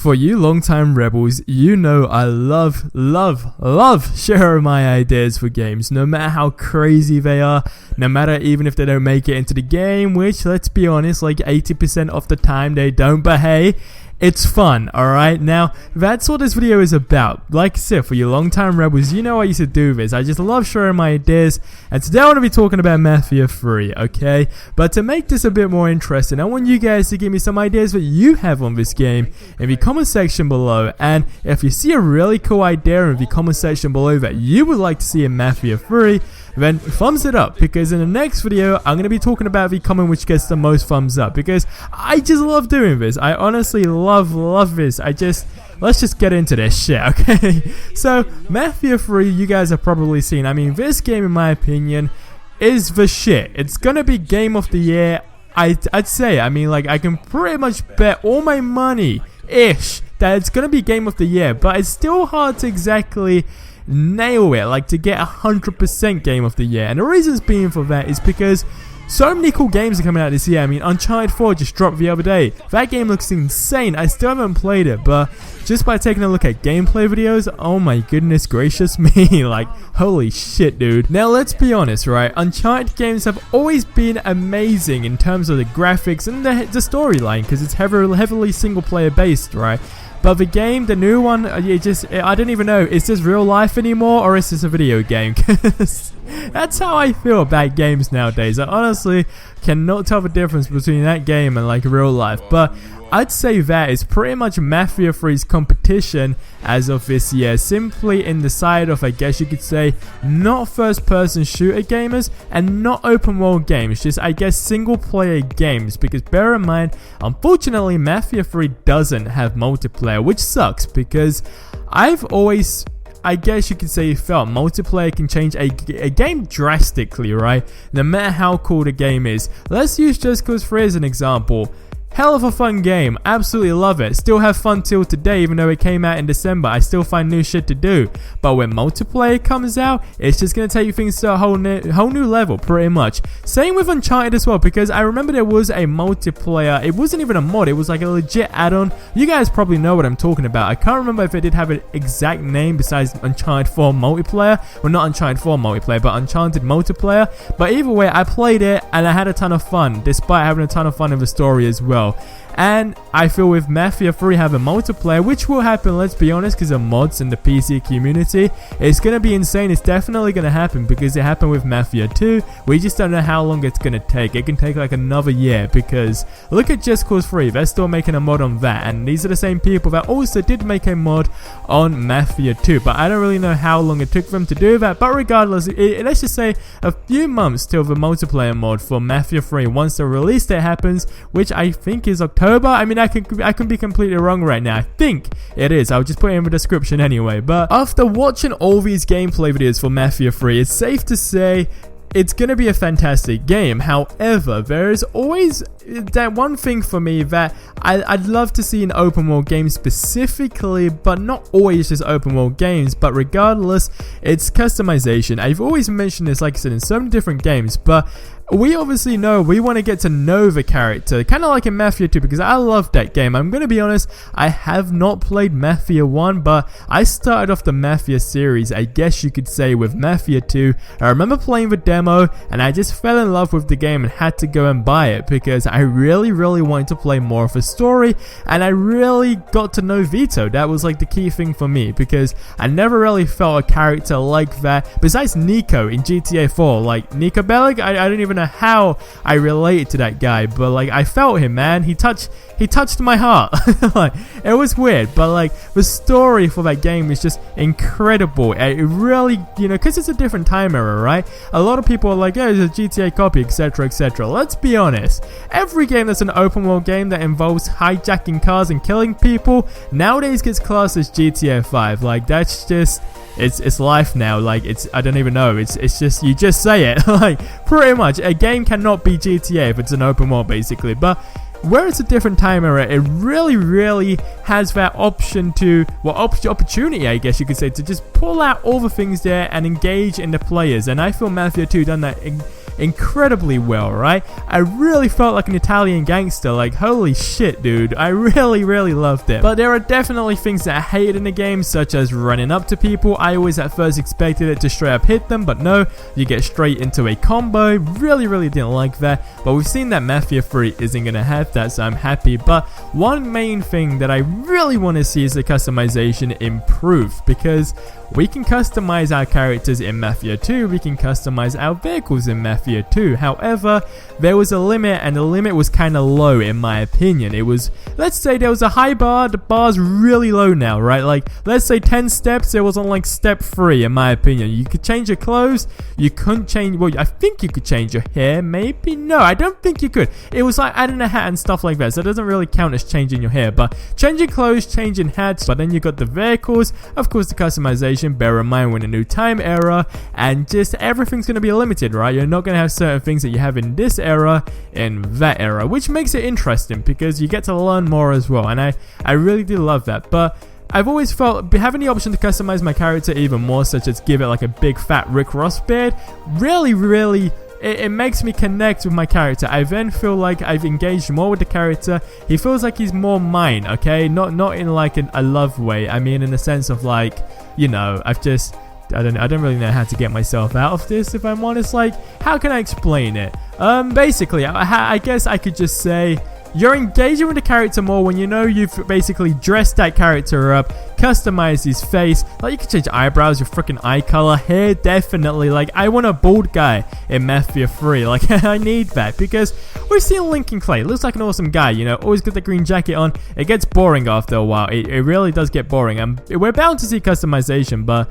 For you long-time rebels, you know I love sharing my ideas for games, no matter how crazy they are, no matter even if they don't make it into the game, which, let's be honest, like 80% of the time they don't, but hey, it's fun, alright? Now, that's what this video is about. Like I said, for you long-time rebels, you know I used to do this. I just love sharing my ideas, and today I want to be talking about Mafia 3, okay? But to make this a bit more interesting, I want you guys to give me some ideas that you have on this game in the comment section below. And if you see a really cool idea in the comment section below that you would like to see in Mafia 3, then thumbs it up, because in the next video I'm going to be talking about the comment which gets the most thumbs up, because I just love doing this. I honestly love this. Let's just get into this shit, okay? So Mafia 3, you guys have probably seen. I mean, this game in my opinion is the shit. It's gonna be game of the year, I'd say. I mean, like, I can pretty much bet all my money ish that it's gonna be game of the year, but it's still hard to exactly nail it, like to get 100% game of the year. And the reasons being for that is because so many cool games are coming out this year. I mean, Uncharted 4 just dropped the other day. That game looks insane. I still haven't played it, but just by taking a look at gameplay videos, oh my goodness gracious me, like, holy shit, dude. Now, let's be honest, right? Uncharted games have always been amazing in terms of the graphics and the storyline, because it's heavily single-player based, right? But the game, the new one, I don't even know, is this real life anymore, or is this a video game? Because that's how I feel about games nowadays. I honestly cannot tell the difference between that game and like real life. But I'd say that is pretty much Mafia 3's competition as of this year, simply in the side of, I guess you could say, not first-person shooter gamers and not open-world games, just, I guess, single-player games, because bear in mind, unfortunately, Mafia 3 doesn't have multiplayer, which sucks, because I've always, I guess you could say, felt multiplayer can change a game drastically, right? No matter how cool the game is. Let's use Just Cause 3 as an example. Hell of a fun game, absolutely love it, still have fun till today even though it came out in December. I still find new shit to do, but when multiplayer comes out, it's just going to take things to a whole new level pretty much. Same with Uncharted as well, because I remember there was a multiplayer, it wasn't even a mod, it was like a legit add-on. You guys probably know what I'm talking about. I can't remember if it did have an exact name besides Uncharted 4 multiplayer, well, not Uncharted 4 multiplayer, but Uncharted multiplayer. But either way, I played it and I had a ton of fun, despite having a ton of fun in the story as well. And I feel with Mafia 3 having multiplayer, which will happen, let's be honest, because of mods in the PC community, it's going to be insane. It's definitely going to happen, because it happened with Mafia 2. We just don't know how long it's going to take. It can take like another year, because look at Just Cause 3. They're still making a mod on that, and these are the same people that also did make a mod on Mafia 2. But I don't really know how long it took them to do that. But regardless, let's just say a few months till the multiplayer mod for Mafia 3, once the release date happens, which I think is October. I mean, I can be completely wrong right now. I think it is. I'll just put it in the description anyway. But after watching all these gameplay videos for Mafia 3, it's safe to say it's going to be a fantastic game. However, there is always that one thing for me that I'd love to see in open world games specifically, but not always just open world games, but regardless, it's customization. I've always mentioned this, like I said, in so many different games, but we obviously know we want to get to know the character, kind of like in Mafia 2, because I love that game. I'm going to be honest, I have not played Mafia 1, but I started off the Mafia series, I guess you could say, with Mafia 2. I remember playing the demo, and I just fell in love with the game and had to go and buy it, because I really wanted to play more of the story, and I really got to know Vito. That was like the key thing for me, because I never really felt a character like that, besides Nico in GTA 4, like Nico Bellic. I don't even know how I related to that guy, but like I felt him, man. He touched my heart. Like, it was weird, but like the story for that game is just incredible. It really, you know, because it's a different time era, right? A lot of people are like, yeah, it's a GTA copy, etc, etc. Let's be honest, every game that's an open world game that involves hijacking cars and killing people nowadays gets classed as GTA 5. Like, that's just, it's life now. Like, it's, I don't even know, it's just, you just say it. Like, pretty much a game cannot be GTA if it's an open world, basically. But where it's a different time era, it really has that option to, well, opportunity, I guess you could say, to just pull out all the things there and engage in the players. And I feel Mafia 2 done that incredibly well, right? I really felt like an Italian gangster, like holy shit, dude. I really loved it. But there are definitely things that I hated in the game, such as running up to people. I always at first expected it to straight up hit them, but no, you get straight into a combo. Really didn't like that, but we've seen that Mafia 3 isn't gonna have that, so I'm happy. But one main thing that I really want to see is the customization improve, because we can customize our characters in Mafia 2, we can customize our vehicles in Mafia 2. However, there was a limit, and the limit was kind of low in my opinion. It was, let's say there was a high bar, the bar's really low now, right? Like, let's say 10 steps, it was on like step 3 in my opinion. You could change your clothes, you couldn't change, well, I think you could change your hair, maybe? No, I don't think you could. It was like adding a hat and stuff like that, so it doesn't really count as changing your hair, but changing clothes, changing hats. But then you got the vehicles, of course the customization. Bear in mind we're in a new time era, and just everything's going to be limited, right? You're not going to have certain things that you have in this era in that era, which makes it interesting because you get to learn more as well, and I really do love that. But I've always felt having the option to customize my character even more, such as give it like a big fat Rick Ross beard, really it makes me connect with my character. I then feel like I've engaged more with the character. He feels like he's more mine, okay? Not in like a love way. I mean in the sense of like, you know, I don't really know how to get myself out of this, if I'm honest. Like, how can I explain it? Basically, I guess I could just say you're engaging with the character more when you know you've basically dressed that character up, customized his face. Like, you can change eyebrows, your freaking eye color, hair, definitely. Like, I want a bald guy in Mafia 3. Like, I need that because we've seen Lincoln Clay. Looks like an awesome guy, you know, always got the green jacket on. It gets boring after a while. It really does get boring. We're bound to see customization, but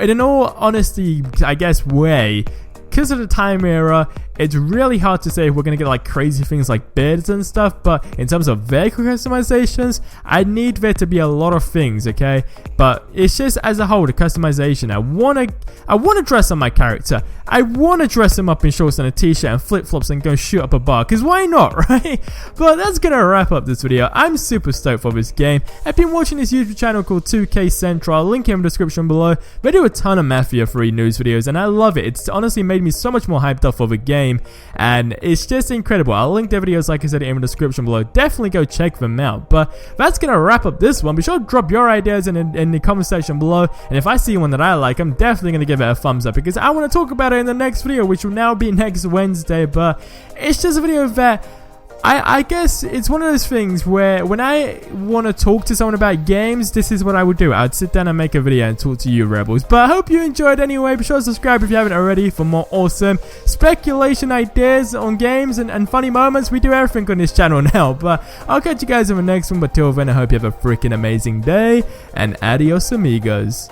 in all honesty, I guess, because of the time era, it's really hard to say if we're going to get like crazy things like beards and stuff. But in terms of vehicle customizations, I need there to be a lot of things, okay? But it's just as a whole, the customization, I want to dress on my character. I want to dress him up in shorts and a t-shirt and flip-flops and go shoot up a bar, because why not, right? But that's going to wrap up this video. I'm super stoked for this game. I've been watching this YouTube channel called 2K Central. I'll link it in the description below. They do a ton of Mafia 3 news videos, and I love it. It's honestly made me so much more hyped up for the game, and it's just incredible. I'll link their videos, like I said, in the description below. Definitely go check them out. But that's going to wrap up this one. Be sure to drop your ideas in the comment section below, and if I see one that I like, I'm definitely going to give it a thumbs up, because I want to talk about it in the next video, which will now be next Wednesday. But it's just a video that I guess it's one of those things where when I want to talk to someone about games, this is what I would do. I'd sit down and make a video and talk to you rebels. But I hope you enjoyed anyway. Be sure to subscribe if you haven't already for more awesome speculation ideas on games and funny moments. We do everything on this channel now. But I'll catch you guys in the next one. But till then, I hope you have a freaking amazing day, and adios amigos.